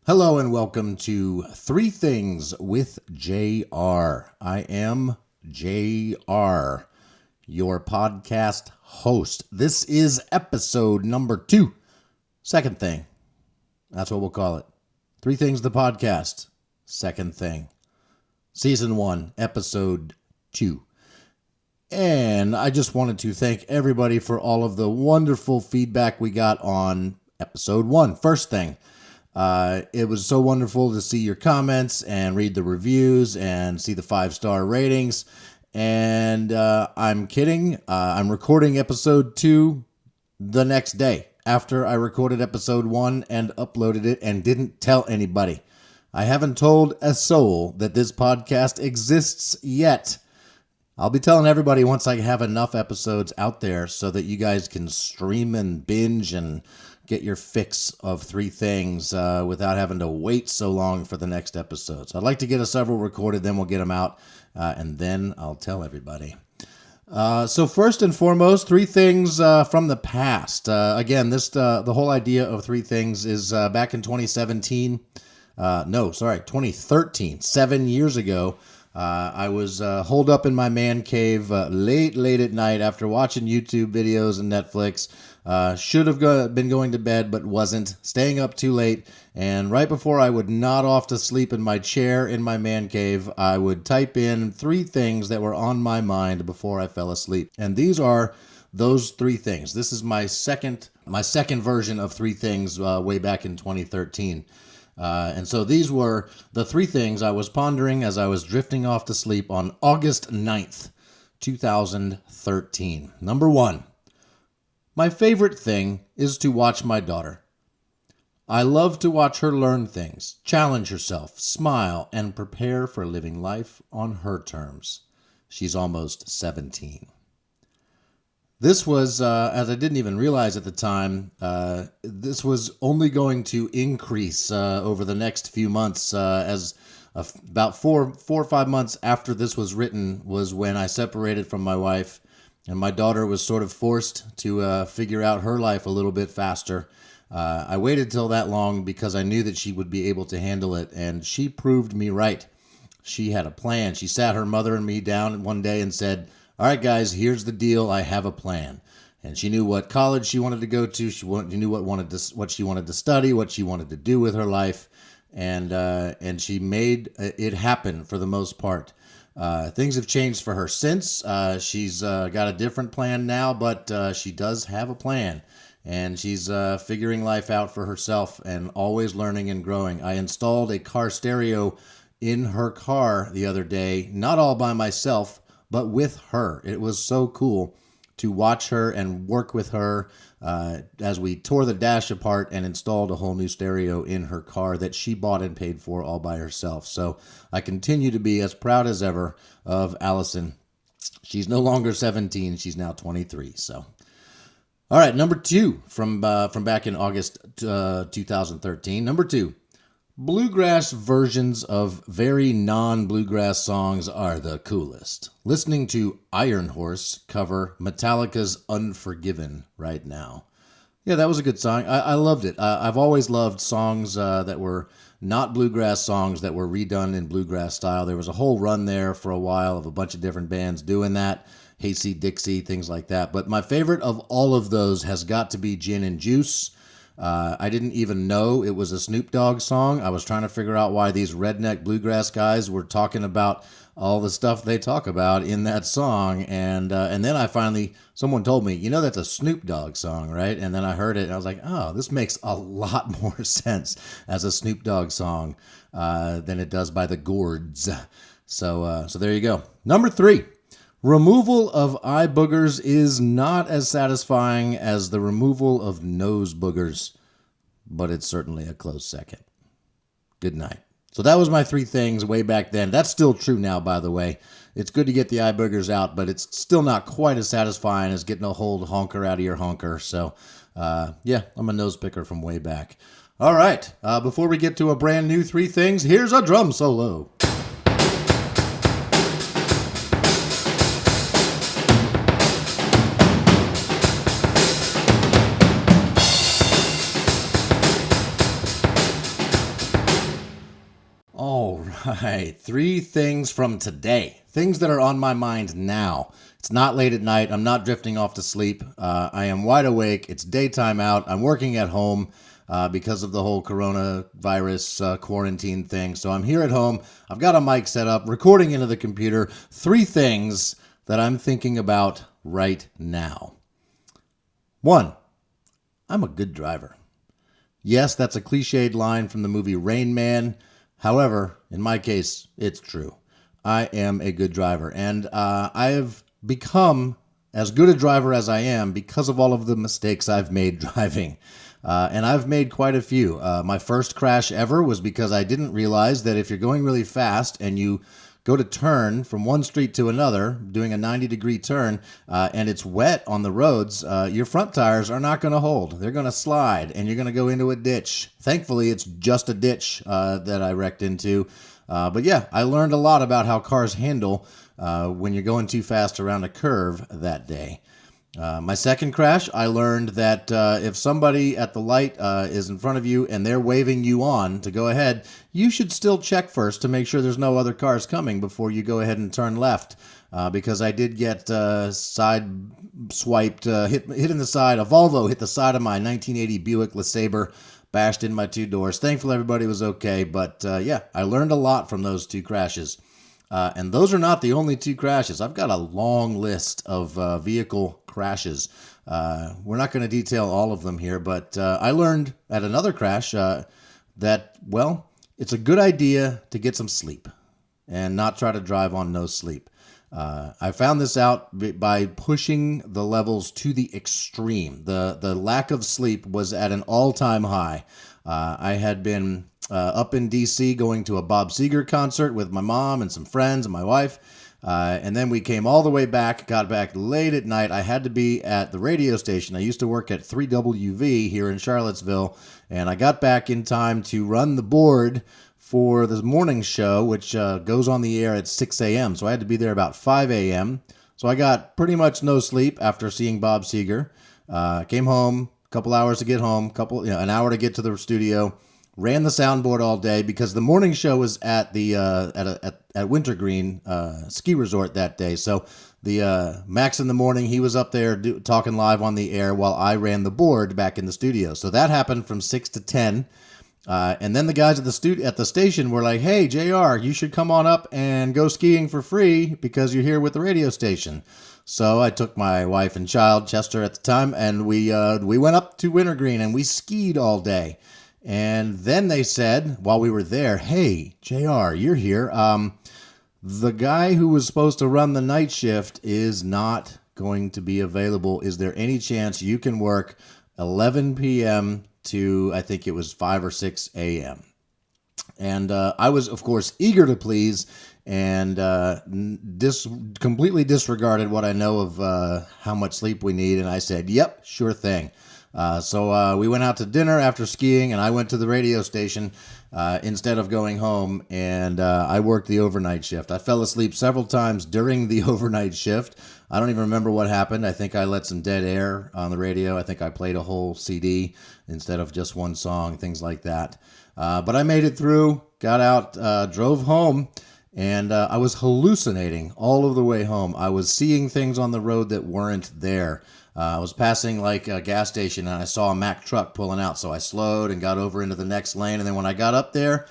Hello and welcome to Three Things with JR. I am JR, your podcast host. This is episode number 2. Second thing. That's what we'll call it. Three Things the podcast. Second thing. Season 1, episode 2. And I just wanted to thank everybody for all of the wonderful feedback we got on episode 1. First thing. It was so wonderful to see your comments and read the reviews and see the 5-star ratings. And I'm kidding. I'm recording episode 2 the next day after I recorded episode 1 and uploaded it and didn't tell anybody. I haven't told a soul that this podcast exists yet. I'll be telling everybody once I have enough episodes out there so that you guys can stream and binge and get your fix of Three Things without having to wait so long for the next episode. So I'd like to get several recorded, then we'll get them out, and then I'll tell everybody. So first and foremost, Three Things from the past. Again, the whole idea of Three Things is back in 2017. 2013, 7 years ago. I was holed up in my man cave late at night after watching YouTube videos and Netflix. Should have been going to bed, but wasn't. Staying up too late. And right before I would nod off to sleep in my chair in my man cave, I would type in 3 things that were on my mind before I fell asleep. And these are those 3 things. This is my second version of 3 things way back in 2013. And so these were the 3 things I was pondering as I was drifting off to sleep on August 9th, 2013. Number 1, my favorite thing is to watch my daughter. I love to watch her learn things, challenge herself, smile, and prepare for living life on her terms. She's almost 17. This was, as I didn't even realize at the time, this was only going to increase over the next few months. As about 4 or 5 months after this was written was when I separated from my wife, and my daughter was sort of forced to figure out her life a little bit faster. I waited till that long because I knew that she would be able to handle it, and she proved me right. She had a plan. She sat her mother and me down one day and said, "All right, guys, here's the deal. I have a plan." And she knew what college she wanted to go to. She knew what she wanted to study, what she wanted to do with her life, and she made it happen for the most part. Things have changed for her since. She's got a different plan now, but she does have a plan, and she's figuring life out for herself and always learning and growing. I installed a car stereo in her car the other day, not all by myself, but with her. It was so cool to watch her and work with her as we tore the dash apart and installed a whole new stereo in her car that she bought and paid for all by herself. So I continue to be as proud as ever of Allison. She's no longer 17. She's now 23. So, all right, number 2 from back in August 2013. Number 2. Bluegrass versions of very non-bluegrass songs are the coolest. Listening to Iron Horse cover Metallica's Unforgiven right now. Yeah, that was a good song. I loved it. I've always loved songs that were not bluegrass songs that were redone in bluegrass style. There was a whole run there for a while of a bunch of different bands doing that. Hasty Dixie, things like that. But my favorite of all of those has got to be Gin and Juice. I didn't even know it was a Snoop Dogg song. I was trying to figure out why these redneck bluegrass guys were talking about all the stuff they talk about in that song. And then someone told me, that's a Snoop Dogg song, right? And then I heard it and I was like, oh, this makes a lot more sense as a Snoop Dogg song than it does by the Gourds. So there you go. Number 3. Removal of eye boogers is not as satisfying as the removal of nose boogers, but it's certainly a close second. Good night. So that was my 3 things way back then. That's still true now, by the way. It's good to get the eye boogers out, but it's still not quite as satisfying as getting a whole honker out of your honker. So, I'm a nose picker from way back. All right, before we get to a brand new 3 things, here's a drum solo. All right. Three things from today. Things that are on my mind now. It's not late at night. I'm not drifting off to sleep. I am wide awake. It's daytime out. I'm working at home because of the whole coronavirus quarantine thing. So I'm here at home. I've got a mic set up, recording into the computer. Three things that I'm thinking about right now. One, I'm a good driver. Yes, that's a cliched line from the movie Rain Man. However, in my case, it's true. I am a good driver, and I have become as good a driver as I am because of all of the mistakes I've made driving. And I've made quite a few. My first crash ever was because I didn't realize that if you're going really fast and you go to turn from one street to another, doing a 90-degree turn, and it's wet on the roads, your front tires are not going to hold. They're going to slide, and you're going to go into a ditch. Thankfully, it's just a ditch that I wrecked into. But yeah, I learned a lot about how cars handle when you're going too fast around a curve that day. My second crash, I learned that if somebody at the light is in front of you and they're waving you on to go ahead, you should still check first to make sure there's no other cars coming before you go ahead and turn left. Because I did get side swiped, hit in the side. A Volvo hit the side of my 1980 Buick LeSabre, bashed in my two doors. Thankfully, everybody was okay. But yeah, I learned a lot from those two crashes. And those are not the only two crashes. I've got a long list of vehicle crashes. We're not going to detail all of them here, but I learned at another crash that, well, it's a good idea to get some sleep and not try to drive on no sleep. I found this out by pushing the levels to the extreme. The lack of sleep was at an all-time high. I had been up in D.C. going to a Bob Seger concert with my mom and some friends and my wife. And then we came all the way back, got back late at night. I had to be at the radio station. I used to work at 3WV here in Charlottesville, and I got back in time to run the board for the morning show, which goes on the air at 6 a.m. So I had to be there about 5 a.m. So I got pretty much no sleep after seeing Bob Seger. Came home, a couple hours to get home, an hour to get to the studio. Ran the soundboard all day because the morning show was at the at Wintergreen ski resort that day. So the Max in the morning, he was up there talking live on the air while I ran the board back in the studio. So that happened from 6 to 10. And then the guys at the station were like, "Hey, JR, you should come on up and go skiing for free because you're here with the radio station." So I took my wife and child, Chester at the time, and we went up to Wintergreen and we skied all day. And then they said, while we were there, "Hey, JR, you're here. The guy who was supposed to run the night shift is not going to be available. Is there any chance you can work 11 p.m. to, I think it was 5 or 6 a.m.? And I was, of course, eager to please and completely disregarded what I know of how much sleep we need. And I said, "Yep, sure thing." So we went out to dinner after skiing, and I went to the radio station instead of going home, and I worked the overnight shift. I fell asleep several times during the overnight shift. I don't even remember what happened. I think I let some dead air on the radio. I think I played a whole CD instead of just one song, things like that. But I made it through, got out, drove home, and I was hallucinating all of the way home. I was seeing things on the road that weren't there. I was passing like a gas station and I saw a Mack truck pulling out. So I slowed and got over into the next lane. And then when I got up there,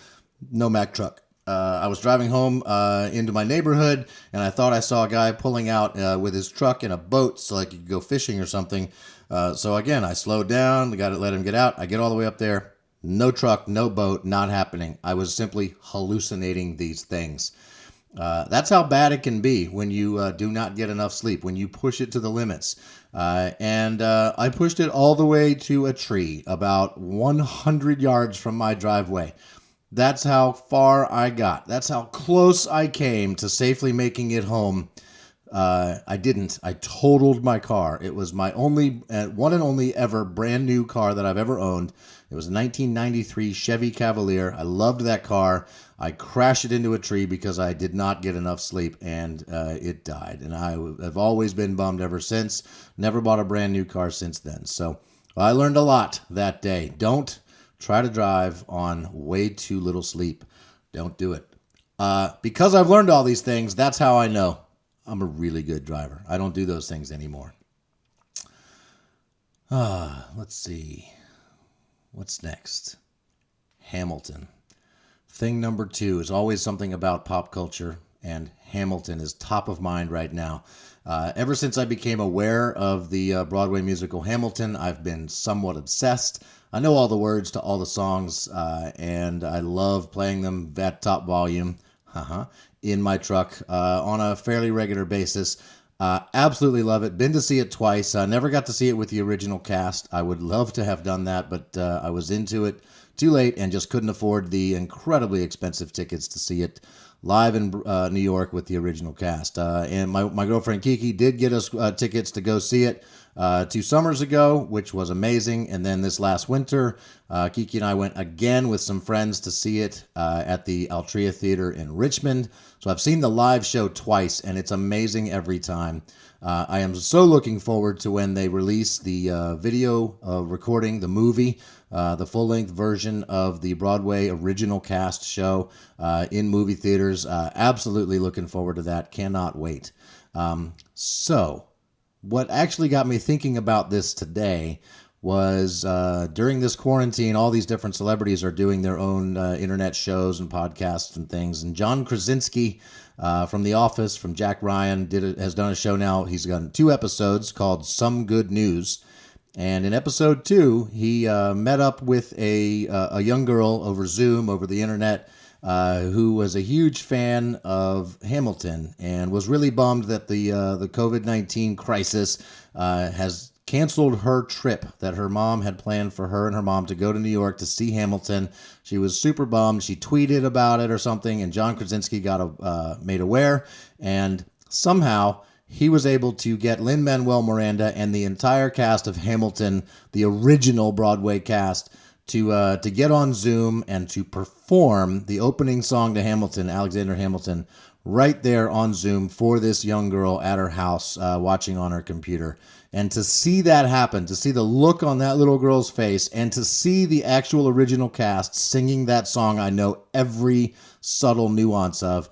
no Mack truck. I was driving home into my neighborhood and I thought I saw a guy pulling out with his truck in a boat so like he could go fishing or something. So again, I slowed down, let him get out. I get all the way up there. No truck, no boat, not happening. I was simply hallucinating these things. That's how bad it can be when you do not get enough sleep, when you push it to the limits. And I pushed it all the way to a tree about 100 yards from my driveway. That's how far I got. That's how close I came to safely making it home. I didn't. I totaled my car. It was my only, one and only ever brand new car that I've ever owned. It was a 1993 Chevy Cavalier. I loved that car. I crashed it into a tree because I did not get enough sleep, and it died. And I have always been bummed ever since. Never bought a brand new car since then. So I learned a lot that day. Don't try to drive on way too little sleep. Don't do it. Because I've learned all these things, that's how I know I'm a really good driver. I don't do those things anymore. Let's see. What's next? Hamilton. Thing number 2 is always something about pop culture, and Hamilton is top of mind right now. Ever since I became aware of the Broadway musical Hamilton, I've been somewhat obsessed. I know all the words to all the songs, and I love playing them at top volume in my truck on a fairly regular basis. Absolutely love it. Been to see it twice. Never got to see it with the original cast. I would love to have done that, but I was into it too late and just couldn't afford the incredibly expensive tickets to see it live in New York with the original cast. And my girlfriend Kiki did get us tickets to go see it 2 summers ago, which was amazing. And then this last winter, Kiki and I went again with some friends to see it at the Altria Theater in Richmond. So I've seen the live show twice, and it's amazing every time. I am so looking forward to when they release the video recording, the movie, the full-length version of the Broadway original cast show in movie theaters. Absolutely looking forward to that. Cannot wait. So what actually got me thinking about this today was during this quarantine, all these different celebrities are doing their own internet shows and podcasts and things. And John Krasinski from The Office, from Jack Ryan, has done a show now. He's done 2 episodes called Some Good News. And in episode 2, he met up with a young girl over Zoom, over the internet, who was a huge fan of Hamilton and was really bummed that the COVID-19 crisis has canceled her trip that her mom had planned for her and her mom to go to New York to see Hamilton. She was super bummed. She tweeted about it or something, and John Krasinski got made aware, and somehow he was able to get Lin-Manuel Miranda and the entire cast of Hamilton, the original Broadway cast, to get on Zoom and to perform the opening song to Hamilton, Alexander Hamilton, right there on Zoom for this young girl at her house watching on her computer. And to see that happen, to see the look on that little girl's face, and to see the actual original cast singing that song I know every subtle nuance of,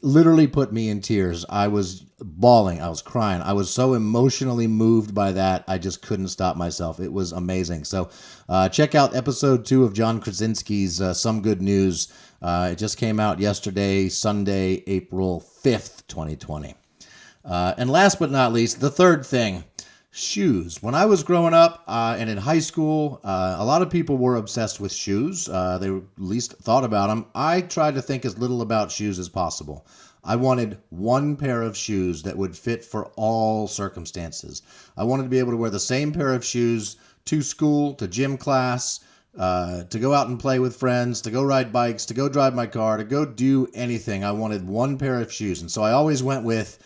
literally put me in tears. I was bawling. I was crying. I was so emotionally moved by that. I just couldn't stop myself. It was amazing. So check out episode 2 of John Krasinski's Some Good News. It just came out yesterday, Sunday, April 5th, 2020. And last but not least, the third thing, shoes. When I was growing up and in high school, a lot of people were obsessed with shoes. They at least thought about them. I tried to think as little about shoes as possible. I wanted one pair of shoes that would fit for all circumstances. I wanted to be able to wear the same pair of shoes to school, to gym class, to go out and play with friends, to go ride bikes, to go drive my car, to go do anything. I wanted one pair of shoes. And so I always went with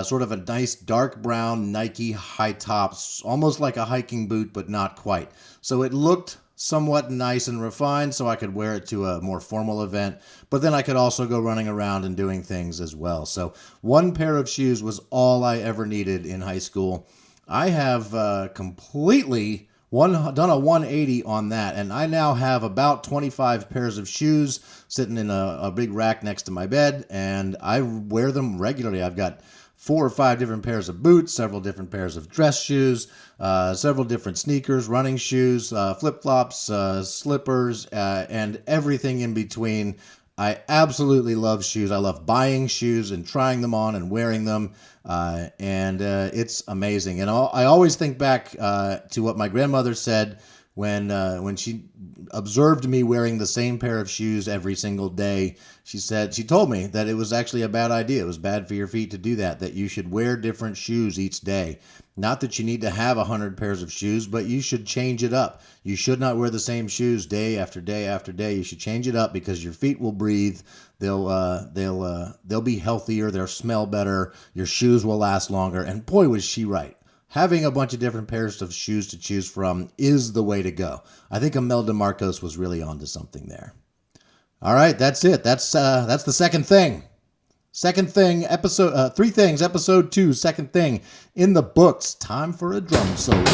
sort of a nice dark brown Nike high tops, almost like a hiking boot, but not quite. So it looked somewhat nice and refined, so I could wear it to a more formal event, but then I could also go running around and doing things as well. So one pair of shoes was all I ever needed in high school. I have completely done a 180 on that, and I now have about 25 pairs of shoes sitting in a big rack next to my bed, and I wear them regularly. I've got 4 or 5 different pairs of boots, several different pairs of dress shoes, several different sneakers, running shoes, flip-flops, slippers, and everything in between. I absolutely love shoes. I love buying shoes and trying them on and wearing them, and it's amazing. And I always think back to what my grandmother said when she observed me wearing the same pair of shoes every single day. She told me that it was actually a bad idea. It was bad for your feet to do that you should wear different shoes each day. Not that you need to have 100 pairs of shoes, but you should change it up. You should not wear the same shoes day after day after day. You should change it up because your feet will breathe. They'll be healthier. They'll smell better. Your shoes will last longer. And boy, was she right. Having a bunch of different pairs of shoes to choose from is the way to go. I think Imelda Marcos was really onto something there. All right, that's it. That's the second thing. Second thing, episode 3 things, episode 2, second thing in the books. Time for a drum solo.